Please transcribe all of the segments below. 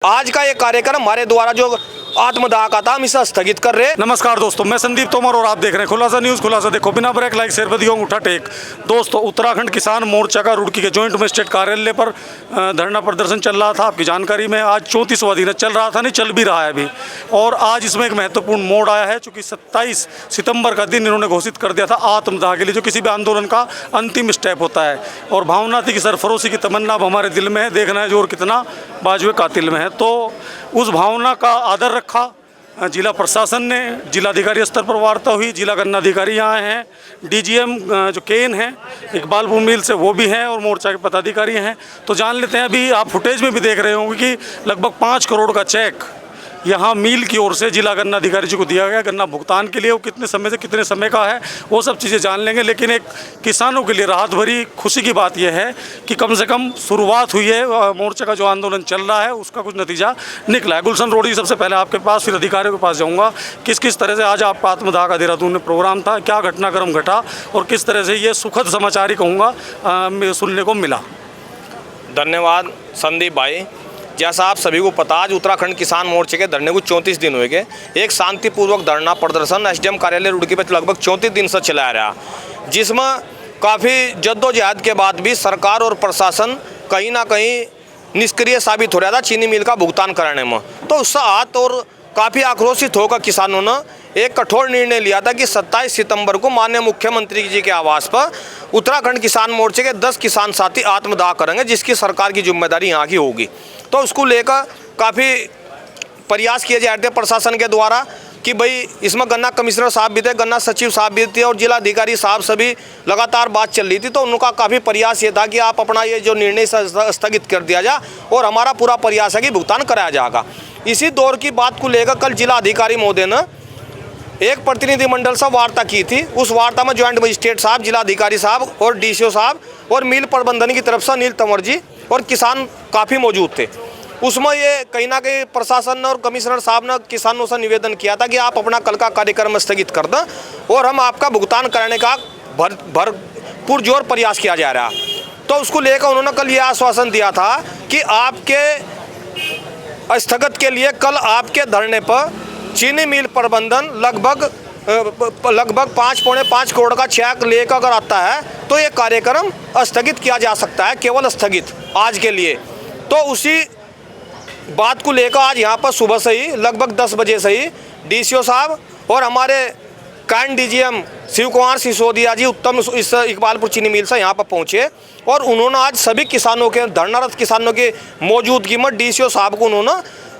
आज का ये कार्यक्रम हमारे द्वारा जो आत्मदाह का था हम इसे स्थगित कर रहे। नमस्कार दोस्तों, मैं संदीप तोमर और आप देख रहे हैं खुलासा न्यूज़। खुलासा देखो बिना ब्रेक, लाइक शेयर बदियों उठा टेक। दोस्तों, उत्तराखंड किसान मोर्चा का रुड़की के जॉइंट मजिस्ट्रेट कार्यालय पर धरना प्रदर्शन चल रहा था। आपकी जानकारी में आज 34वां दिन चल रहा था, नहीं चल भी रहा है अभी। और आज इसमें एक महत्वपूर्ण मोड़ आया है, चूँकि 27 सितंबर का दिन इन्होंने घोषित कर दिया था आत्मदाह के लिए, जो किसी भी आंदोलन का अंतिम स्टेप होता है। और भावना थी कि सरफरोशी की तमन्ना अब हमारे दिल में है, देखना है जोर कितना बाजुए कातिल में है। तो उस भावना का आदर रखा जिला प्रशासन ने। जिलाधिकारी स्तर पर वार्ता हुई, जिला गन्ना अधिकारी यहाँ हैं, डीजीएम जो केन हैं इकबालपुर मिल से वो भी हैं, और मोर्चा के पदाधिकारी हैं। तो जान लेते हैं, अभी आप फुटेज में भी देख रहे होंगे कि लगभग 5 करोड़ का चेक यहाँ मिल की ओर से जिला गन्ना अधिकारी जी को दिया गया गन्ना भुगतान के लिए। वो कितने समय से कितने समय का है वो सब चीज़ें जान लेंगे। लेकिन एक किसानों के लिए राहत भरी खुशी की बात यह है कि कम से कम शुरुआत हुई है, मोर्चे का जो आंदोलन चल रहा है उसका कुछ नतीजा निकला है। गुलशन रोड़ी, सबसे पहले आपके पास, फिर अधिकारियों के पास जाऊँगा। किस किस तरह से आज आपका आत्मदाह का देहरादून में प्रोग्राम था, क्या घटनाक्रम घटा और किस तरह से ये सुखद समाचार ही कहूँगा सुनने को मिला। धन्यवाद संदीप भाई। जैसा आप सभी को पता, आज उत्तराखंड किसान मोर्चे के धरने को 34 दिन हुए गए। एक शांतिपूर्वक धरना प्रदर्शन एसडीएम कार्यालय रुड़की पे लगभग 34 दिन से चलाया रहा, जिसमें काफ़ी जद्दोजहद के बाद भी सरकार और प्रशासन कहीं ना कहीं निष्क्रिय साबित हो रहा था चीनी मिल का भुगतान कराने में। तो उससे आहत और काफ़ी आक्रोशित होकर किसानों ने एक कठोर निर्णय लिया था कि 27 सितंबर को माननीय मुख्यमंत्री जी के आवास पर उत्तराखंड किसान मोर्चे के 10 किसान साथी आत्मदाह करेंगे, जिसकी सरकार की जिम्मेदारी यहाँ की होगी। तो उसको लेकर काफ़ी प्रयास किए जा रहे थे प्रशासन के द्वारा कि भाई इसमें गन्ना कमिश्नर साहब भी थे, गन्ना सचिव साहब भी थे और जिलाधिकारी साहब सभी लगातार बात चल रही थी। तो उनका काफ़ी प्रयास ये था कि आप अपना ये जो निर्णय स्थगित कर दिया जाए, और हमारा पूरा प्रयास है कि भुगतान कराया जाएगा। इसी दौर की बात को लेकर कल जिलाधिकारी महोदय ने एक प्रतिनिधिमंडल से वार्ता की थी। उस वार्ता में ज्वाइंट मजिस्ट्रेट साहब, जिलाधिकारी साहब और डीसीओ साहब और मिल प्रबंधन की तरफ से अनिल तंवर जी और किसान काफ़ी मौजूद थे। उसमें ये कहीं ना कहीं प्रशासन और कमिश्नर साहब ने किसानों से निवेदन किया था कि आप अपना कल का कार्यक्रम स्थगित कर दें और हम आपका भुगतान कराने का पुरजोर प्रयास किया जा रहा। तो उसको लेकर उन्होंने कल ये आश्वासन दिया था कि आपके स्थगित के लिए कल आपके धरने पर चीनी मिल प्रबंधन लगभग 5.5 करोड़ का चेक लेकर अगर आता है तो ये कार्यक्रम स्थगित किया जा सकता है, केवल स्थगित आज के लिए। तो उसी बात को लेकर आज यहाँ पर सुबह से ही लगभग 10 बजे से ही डीसीओ साहब और हमारे कैंट डीजीएम शिव कुमार सिसोदिया जी उत्तम इस इकबालपुर चीनी मिल से यहाँ पर पहुँचे, और उन्होंने आज सभी किसानों के, धरनारत किसानों की मौजूदगी में डीसीओ साहब को उन्होंने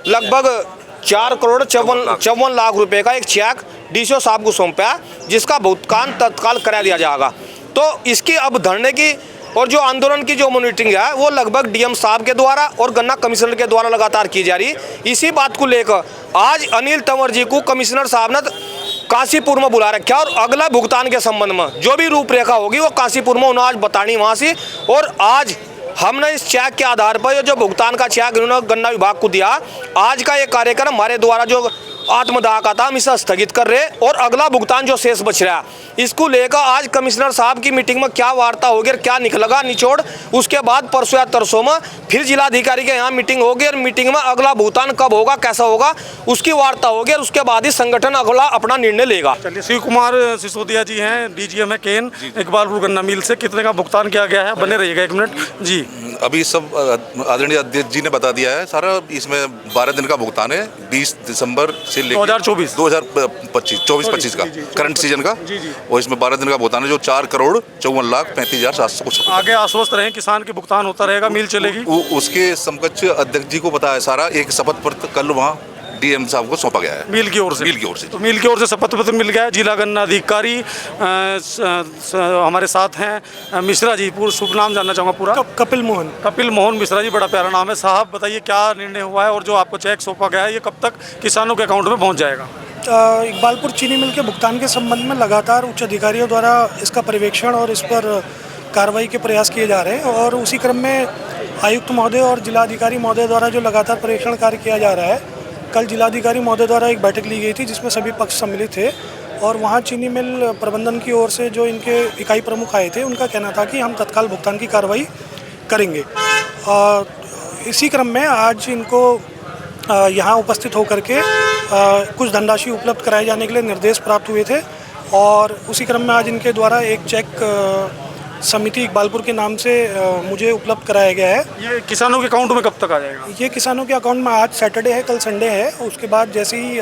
लगभग 4 करोड़ 54 लाख रुपए का एक चेक डीसीओ साहब को सौंपा, जिसका भुगतान तत्काल करा दिया जाएगा। तो इसकी अब धरने की और जो आंदोलन की जो मॉनिटरिंग है वो लगभग डीएम साहब के द्वारा और गन्ना कमिश्नर के द्वारा लगातार की जा रही। इसी बात को लेकर आज अनिल तंवर जी को कमिश्नर साहब ने काशीपुर में बुला रखा, और अगला भुगतान के संबंध में जो भी रूपरेखा होगी वो काशीपुर में उन्हें आज बतानी वहाँ से। और आज हमने इस चेक के आधार पर जो भुगतान का चेक इन्होंने गन्ना विभाग को दिया, आज का ये कार्यक्रम हमारे द्वारा जो आत्मदाह का था हम इसे स्थगित कर रहे, और अगला भुगतान जो शेष बच रहा है इसको लेकर आज कमिश्नर साहब की मीटिंग में क्या वार्ता होगी और क्या निकलेगा निचोड़, उसके बाद परसों या तरसों में फिर जिलाधिकारी के यहाँ मीटिंग होगी, और मीटिंग में अगला भुगतान कब होगा, कैसा होगा, उसकी वार्ता होगी, और उसके बाद ही संगठन अगला अपना निर्णय लेगा। चलिए, शिव कुमार सिसोदिया जी हैं, डीजीएम है केन इकबालपुर गन्ना मिल से, कितने का भुगतान किया गया है? बने रहिएगा 1 मिनट जी। अभी सब आदरणीय अध्यक्ष जी ने बता दिया है सारा। इसमें 12 दिन का भुगतान है, 20 दिसंबर से लेकर 2024-25 का करंट सीजन का, और इसमें 12 दिन का भुगतान है जो 4 करोड़ 54,35,700 कुछ। आगे आश्वस्त रहें, किसान के भुगतान होता रहेगा, मिल चलेगी। उसके समकक्ष अध्यक्ष जी को पता है सारा। एक शपथ पत्र कल वहाँ डीएम साहब को सौंपा गया है मिल की ओर से। तो मिल की ओर से शपथ पत्र मिल गया है। जिला गन्ना अधिकारी हमारे साथ हैं मिश्रा जी, पूरा शुभ नाम जानना चाहूँगा पूरा। कपिल मोहन मिश्रा जी, बड़ा प्यारा नाम है साहब। बताइए क्या निर्णय हुआ है, और जो आपको चेक सौंपा गया है ये कब तक किसानों के अकाउंट में पहुँच जाएगा? इकबालपुर चीनी मिल के भुगतान के संबंध में लगातार उच्च अधिकारियों द्वारा इसका पर्यवेक्षण और इस पर कार्रवाई के प्रयास किए जा रहे हैं, और उसी क्रम में आयुक्त महोदय और जिलाधिकारी महोदय द्वारा जो लगातार पर्यवेक्षण कार्य किया जा रहा है। कल जिलाधिकारी महोदय द्वारा एक बैठक ली गई थी जिसमें सभी पक्ष सम्मिलित थे, और वहाँ चीनी मिल प्रबंधन की ओर से जो इनके इकाई प्रमुख आए थे उनका कहना था कि हम तत्काल भुगतान की कार्रवाई करेंगे। इसी क्रम में आज इनको यहाँ उपस्थित होकर के कुछ धनराशि उपलब्ध कराए जाने के लिए निर्देश प्राप्त हुए थे और उसी क्रम में आज इनके द्वारा एक चेक समिति इकबालपुर के नाम से मुझे उपलब्ध कराया गया है। ये किसानों के अकाउंट में कब तक आ जाएगा? ये किसानों के अकाउंट में आज सैटरडे है, कल संडे है, उसके बाद जैसे ही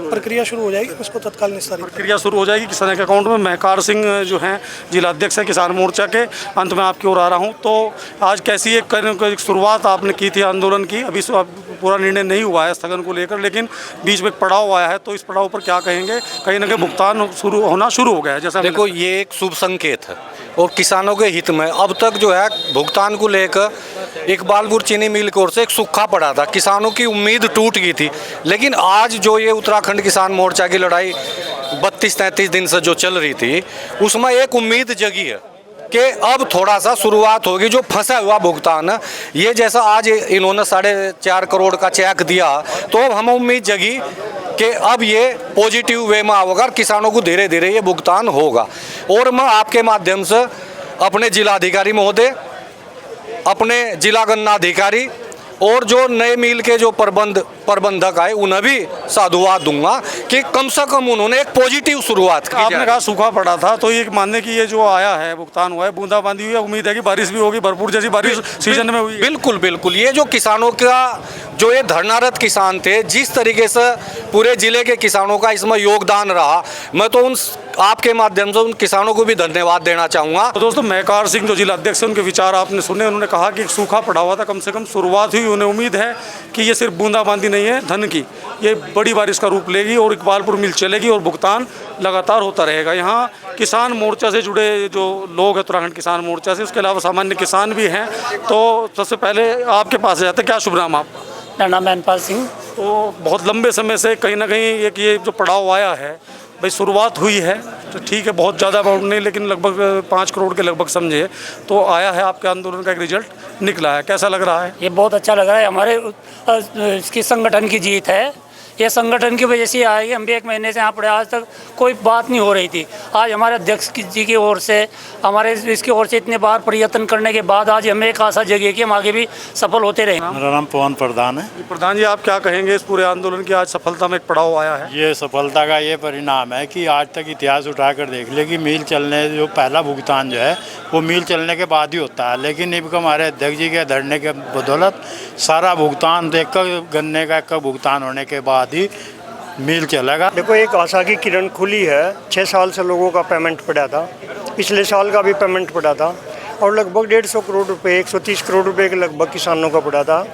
प्रक्रिया शुरू हो जाएगी उसको तत्काल निस्तारित प्रक्रिया शुरू हो जाएगी किसानों के अकाउंट में। महकार सिंह जो हैं जिला अध्यक्ष है किसान मोर्चा के, अंत में आपकी ओर आ रहा हूँ। तो आज कैसी एक शुरुआत आपने की थी आंदोलन की? अभी पूरा निर्णय नहीं हुआ है स्थगन को लेकर, लेकिन बीच में एक पड़ाव आया है, तो इस पड़ाव पर क्या कहेंगे? कहीं ना कहीं भुगतान होना शुरू हो गया है जैसा देखो, ये एक शुभ संकेत है और किसानों के हित में। अब तक जो है भुगतान को लेकर इकबालपुर चीनी मिल की ओर से एक सूखा पड़ा था, किसानों की उम्मीद टूट गई थी। लेकिन आज जो ये उत्तराखंड किसान मोर्चा की लड़ाई 32-33 दिन से जो चल रही थी, उसमें एक उम्मीद जगी है कि अब थोड़ा सा शुरुआत होगी। जो फंसा हुआ भुगतान, ये जैसा आज इन्होंने 4.5 करोड़ का चेक दिया, तो अब हमें उम्मीद जगी कि अब ये पॉजिटिव वे में होगा, किसानों को धीरे धीरे ये भुगतान होगा। और मैं आपके माध्यम से अपने जिलाधिकारी महोदय, अपने जिला गन्ना अधिकारी और जो नए मिल के जो प्रबंधक आए उन्हें भी साधुवाद दूंगा कि कम से कम उन्होंने एक पॉजिटिव शुरुआत की। आपने कहा सूखा पड़ा था, तो ये मानने की ये जो आया है भुगतान हुआ है, बूंदाबांदी हुई है, उम्मीद है कि बारिश भी होगी, भरपूर जैसी बारिश सीजन में हुई। बिल्कुल बिल्कुल। ये जो किसानों का जो ये धरनारत किसान थे, जिस तरीके से पूरे जिले के किसानों का इसमें योगदान रहा, मैं तो उन आपके माध्यम से उन किसानों को भी धन्यवाद देना चाहूँगा। तो दोस्तों, महकार सिंह जो जिला अध्यक्ष हैं, उनके विचार आपने सुने। उन्होंने कहा कि सूखा पड़ा हुआ था, कम से कम शुरुआत हुई। उन्हें उम्मीद है कि ये सिर्फ बूंदाबांदी नहीं है धन की, ये बड़ी बारिश का रूप लेगी और इकबालपुर मिल चलेगी और भुगतान लगातार होता रहेगा। यहाँ किसान मोर्चा से जुड़े जो लोग हैं, उत्तराखंड किसान मोर्चा से, उसके अलावा सामान्य किसान भी हैं। तो सबसे पहले आपके पास जाते हैं, क्या शुभ नाम आपका? मेरा नाम मैनपाल सिंह। तो बहुत लंबे समय से कहीं ना कहीं एक ये जो पड़ाव आया है, भाई शुरुआत हुई है तो ठीक है, बहुत ज़्यादा अमाउंट नहीं, लेकिन लगभग 5 करोड़ के लगभग समझे तो आया है, आपके आंदोलन का एक रिजल्ट निकला है। कैसा लग रहा है? ये बहुत अच्छा लग रहा है, हमारे इसकी संगठन की जीत है। ये संगठन की वजह से आएगी। हम भी 1 महीने से यहाँ पड़े, आज तक कोई बात नहीं हो रही थी। आज हमारे अध्यक्ष जी की ओर से, हमारे इसकी ओर से इतने बार प्रयत्न करने के बाद आज हमें एक आशा जगी कि हम आगे भी सफल होते रहें। मेरा नाम पवन प्रधान है। प्रधान जी, आप क्या कहेंगे इस पूरे आंदोलन की आज सफलता में एक पड़ाव आया है? ये सफलता का ये परिणाम है कि आज तक इतिहास उठाकर देख ले कि मिल चलने, जो पहला भुगतान जो है वो मिल चलने के बाद ही होता है, लेकिन इनका हमारे अध्यक्ष जी के धरने के बदौलत सारा भुगतान गन्ने का एक भुगतान होने के बाद ही मिल चलेगा। देखो, एक आशा की किरण खुली है। 6 साल से लोगों का पेमेंट पड़ा था, पिछले साल का भी पेमेंट पड़ा था और लगभग 150 करोड़ रुपए, 130 करोड़ रुपए के लगभग किसानों का पड़ा था।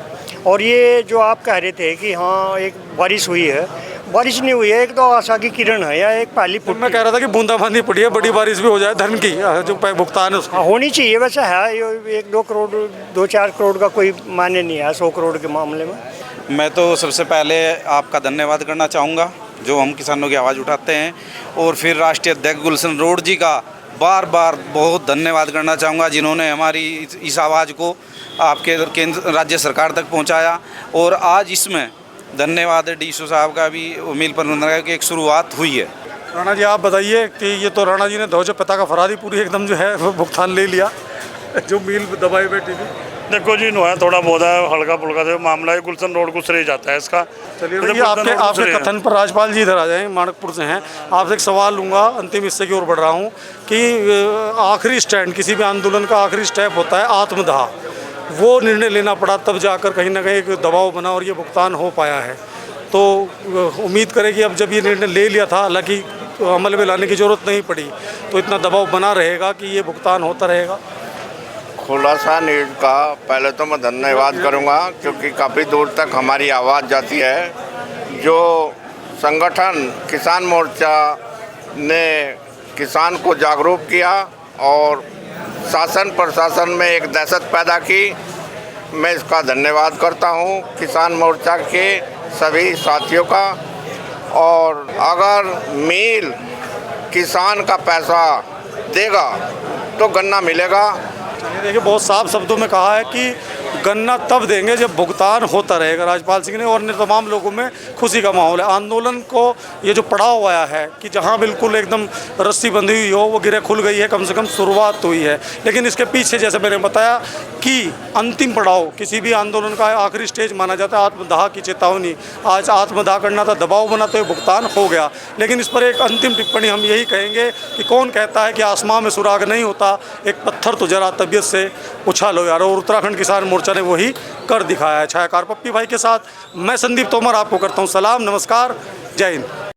और ये जो आप कह रहे थे कि हाँ एक बारिश हुई है, बारिश नहीं हुई है, एक तो आशा की किरण है या एक पहली फुट। मैं कह रहा था कि बूंदाबांदी पड़ी है, बड़ी बारिश भी हो जाए, धन की जो भुगतान है उसका होनी चाहिए। वैसे है ये 1-2 करोड़, 2-4 करोड़ का कोई मायने नहीं है 100 करोड़ के मामले में। मैं तो सबसे पहले आपका धन्यवाद करना चाहूँगा जो हम किसानों की आवाज़ उठाते हैं, और फिर राष्ट्रीय अध्यक्ष गुलशन रोड जी का बार बार बहुत धन्यवाद करना चाहूँगा जिन्होंने हमारी इस आवाज़ को आपके केंद्र राज्य सरकार तक पहुँचाया। और आज इसमें धन्यवाद है डीसो साहब का भी, मिल प्रबंधन की एक शुरुआत हुई है। राणा जी, आप बताइए कि ये तो राणा जी ने ध्वज पिता का फरारी पूरी एकदम जो है भुगतान ले लिया, जो मिल दबाई बैठी थी। देखो जी, नो है थोड़ा बहुत है, हल्का फुल्का जो मामला है, गुलशन रोड को श्रेय जाता है इसका। चलिए भैया, आपके कथन पर राज्यपाल जी इधर आ जाएं, माणकपुर से हैं। आपसे एक सवाल लूँगा, अंतिम हिस्से की ओर बढ़ रहा हूँ कि आखिरी स्टैंड, किसी भी आंदोलन का आखिरी स्टेप होता है आत्मदाह। वो निर्णय लेना पड़ा, तब जाकर कहीं ना कहीं एक दबाव बना और ये भुगतान हो पाया है। तो उम्मीद करें कि अब जब ये निर्णय ले लिया था, हालांकि अमल में लाने की ज़रूरत नहीं पड़ी, तो इतना दबाव बना रहेगा कि ये भुगतान होता रहेगा। खुलासा न्यूज़ का पहले तो मैं धन्यवाद करूंगा, क्योंकि काफ़ी दूर तक हमारी आवाज़ जाती है। जो संगठन किसान मोर्चा ने किसान को जागरूक किया और शासन प्रशासन में एक दहशत पैदा की, मैं इसका धन्यवाद करता हूं किसान मोर्चा के सभी साथियों का। और अगर मिल किसान का पैसा देगा तो गन्ना मिलेगा। देखिए, बहुत साफ शब्दों में कहा है कि गन्ना तब देंगे जब भुगतान होता रहेगा राज्यपाल सिंह ने, और तमाम लोगों में खुशी का माहौल है। आंदोलन को ये जो पड़ाव आया है कि जहां बिल्कुल एकदम रस्सी बंधी हुई हो, वो गिरे खुल गई है, कम से कम शुरुआत हुई है। लेकिन इसके पीछे जैसे मैंने बताया कि अंतिम पड़ाव किसी भी आंदोलन का आखिरी स्टेज माना जाता है आत्मदाह की चेतावनी। आज आत्मदाह करना था, दबाव बना तो ये भुगतान हो गया। लेकिन इस पर एक अंतिम टिप्पणी हम यही कहेंगे कि कौन कहता है कि आसमां में सुराग नहीं होता, एक पत्थर तो जरा तबीयत से उछालो यार। और उत्तराखंड किसान मोर्चा ने वही कर दिखाया है। छायाकार पप्पी भाई के साथ मैं संदीप तोमर आपको करता हूँ सलाम, नमस्कार, जय हिंद।